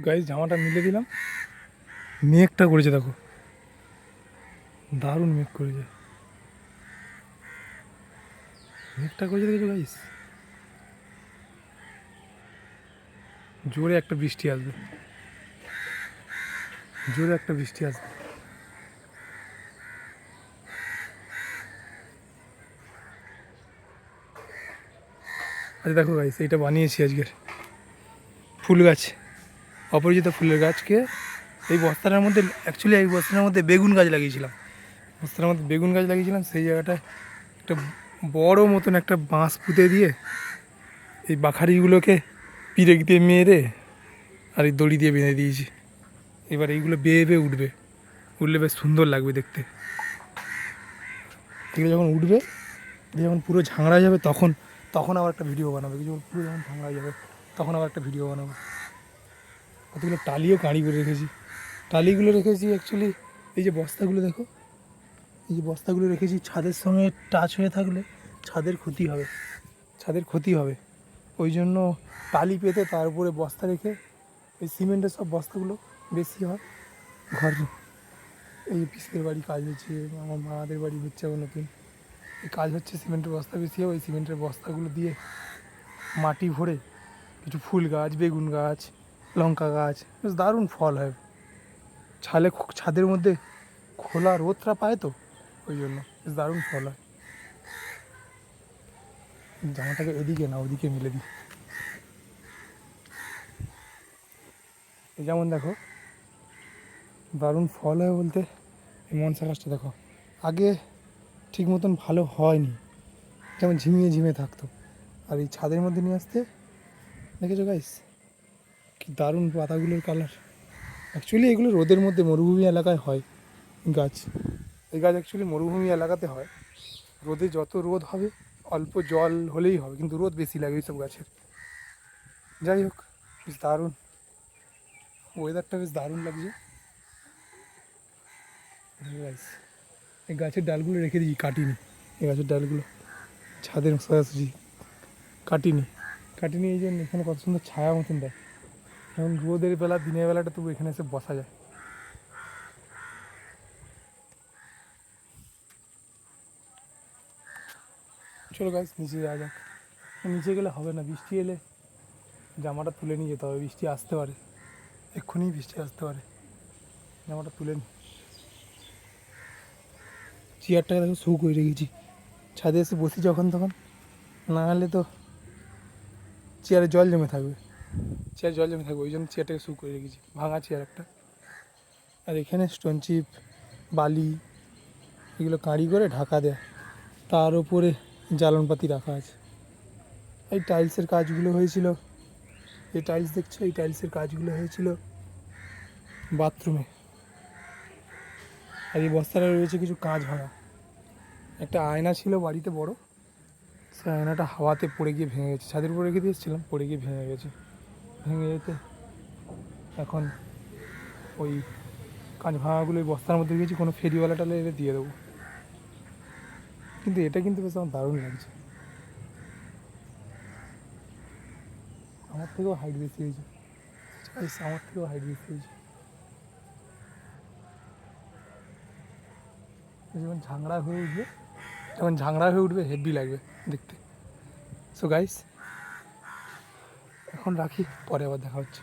Guys জামাটা মিলে দিলাম, মেঘটা করেছে দেখো, দারুণ মেঘ করেছে, মেঘটা করেছে দেখেছো গাইস, জোরে একটা বৃষ্টি আসবে, জোরে একটা বৃষ্টি আসবে। আচ্ছা দেখো গাইস, এইটা বানিয়েছি আজকের ফুল গাছ, অপরাজিতা ফুলের গাছকে এই বস্তাটার মধ্যে, অ্যাকচুয়ালি এই বস্তাটার মধ্যে বেগুন গাছ লাগিয়েছিলাম, বস্তাটার মধ্যে বেগুন গাছ লাগিয়েছিলাম, সেই জায়গাটায় একটা বড় মতন একটা বাঁশ পুঁতে দিয়ে এই বাখারিগুলোকে পিরেক দিয়ে মেরে আর এই দড়ি দিয়ে বেঁধে দিয়েছি। এবার এইগুলো বেয়ে বেয়ে উঠবে, উঠলে বেশ সুন্দর লাগবে দেখতে। এগুলো যখন উঠবে, যখন পুরো ঝাংড়া যাবে তখন তখন আবার একটা ভিডিও বানাবো, যখন পুরো যখন ঝাংড়া যাবে তখন আবার একটা ভিডিও বানাবো। কতগুলো টালিও কাঁড়ি করে রেখেছি, টালিগুলো রেখেছি অ্যাকচুয়ালি এই যে বস্তাগুলো দেখো, এই যে বস্তাগুলো রেখেছি ছাদের সঙ্গে টাচ হয়ে থাকলে ছাদের ক্ষতি হবে, ছাদের ক্ষতি হবে, ওই জন্য টালি পেতে তার উপরে বস্তা রেখে, এই সিমেন্টের সব বস্তাগুলো বেশি হয় ঘর, এই পিসের বাড়ি কাজ হচ্ছে, আমার মাদের বাড়ি হচ্ছে আবার নতুন, এই কাজ হচ্ছে সিমেন্টের বস্তা বেশি হবে, ওই সিমেন্টের বস্তাগুলো দিয়ে মাটি ভরে কিছু ফুল গাছ, বেগুন গাছ, লঙ্কা গাছ, বেশ দারুণ ফল হয়, ছাদের মধ্যে খোলা রোদটা পায় তো ওই জন্য বেশ দারুণ ফল হয়। জামাটাকে এদিকে না ওদিকে মিলে দিই, এই যেমন দেখো দারুণ ফল হয় বলতে এই মনসা গাছটা দেখো আগে ঠিক মতন ভালো হয়নি, যেমন ঝিমিয়ে ঝিমিয়ে থাকতো, আর এই ছাদের মধ্যে নিয়ে আসতে দেখেছো গাইস কি দারুণ পাতাগুলোর কালার। অ্যাকচুয়ালি এগুলো রোদের মধ্যে মরুভূমি এলাকায় হয় গাছ, এই গাছ অ্যাকচুয়ালি মরুভূমি এলাকাতে হয়, রোদে যত রোদ হবে অল্প জল হলেই হবে, কিন্তু রোদ বেশি লাগে এইসব গাছের। যাই হোক বেশ দারুণ, ওয়েদারটা বেশ দারুণ লাগছে গাইস। এই গাছের ডালগুলো রেখে দিই, কাটিনি, এই গাছের ডালগুলো ছাদের সোজাসুজি কাটিনি, কাটিনি এই জন্য এখানে কত সুন্দর ছায়া মতন দেয়, যেমন রোদের বেলা দিনের বেলাটা তবু এখানে এসে বসা যায়। চলো গাইস নিচে যাওয়া যাক, নিচে গেলে হবে না, বৃষ্টি এলে জামাটা তুলে নিয়ে যেতে হবে, বৃষ্টি আসতে পারে, এক্ষুনি বৃষ্টি আসতে পারে, জামাটা তুলে নি। চেয়ারটাকে দেখো শু করে রেখেছি, ছাদে এসে বসি যখন তখন, না হলে তো চেয়ারে জল জমে থাকবে, চেয়ার জল জমে থাকবে, ওই জন্য চেয়ারটাকে শু করে রেখেছি, ভাঙা চেয়ার একটা। আর এখানে স্টোন চিপ, বালি এগুলো কাঁড়ি করে ঢাকা দেয়, তার উপরে জ্বালনপাতি রাখা আছে। এই টাইলসের কাজগুলো হয়েছিল, এই টাইলস দেখছো, এই টাইলসের কাজগুলো হয়েছিল বাথরুমে। আর এই বস্তাটা রয়েছে কিছু কাঁচ ভাঙা, একটা আয়না ছিল বাড়িতে বড়, সেই আয়নাটা হাওয়াতে পড়ে গিয়ে ভেঙে গেছে, ছাদের উপরে রেখে দিয়েছিলাম, পড়ে গিয়ে ভেঙে গেছে, ভেঙে যেতে এখন ওই কাঁচ ভাঙাগুলো ওই বস্তার মধ্যে গেছি, কোনো ফেরিওয়ালাটা এলে দিয়ে দেবো। কিন্তু এটা কিন্তু বেশ আমার দারুণ লাগছে, আমার থেকেও হাইট বেশি হয়েছে, আমার থেকেও হাইট বেশি হয়েছে, যখন ঝাংড়া হয়ে উঠবে, যখন ঝাংড়া হয়ে উঠবে হেভি লাগবে দেখতে। সো গাইস এখন রাখি, পরে আবার দেখা হচ্ছে।